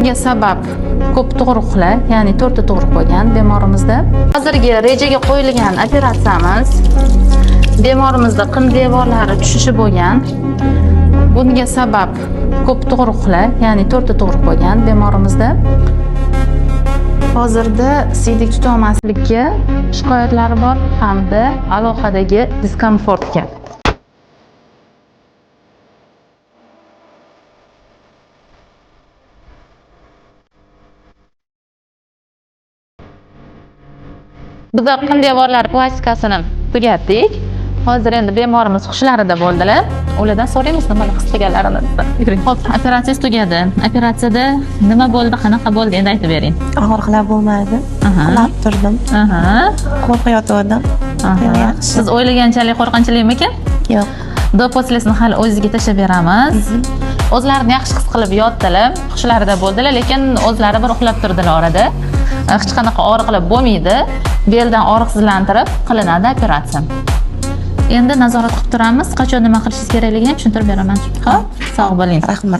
Bunga sabab ko'p tug'ruqlar, ya'ni 4 ta tug'ruq bo'lgan bemorimizda. Hozirgi rejaga qo'yilgan operatsiyamiz bemorimizda qin devorlari tushishi bo'lgan. Bunga sabab ko'p tug'ruqlar, ya'ni 4 ta tug'ruq bo'lgan bemorimizda. Hozirda siydik tutolmaslikka shikoyatlari bor hamda aloqadagi diskomfortga. Biz qin devorlar plastikasini tugatdik. Hozir endi bemorimiz xushlarida bo'ldilar. Ulardan so'raymiz nima his qilganlarini. Xo'p, operatsiya tugadi. Operatsiyada nima bo'ldi, qanaqa bo'ldi endi aytib bering. Og'riqlar bo'lmadi. Uxlab turdim. Qo'rqayotgandim. Siz o'ylaganchalik qo'rqinchlikmikan? Yo'q. Doposlesni hali o'zingizga tashlab beramiz. O'zlarini yaxshi his qilib yotdilar, xushlarida bo'ldilar, lekin o'zlari bir uxlab turdilar orada. Hech qanaqa og'riqlar bo'lmaydi. Beldan og'riqsizlantirib qilinadi operatsiya. Endi nazorat qilib turamiz. Qachon nima qilishingiz kerakligini tushuntirib beraman. Xo'p, sog' bo'ling. Rahmat.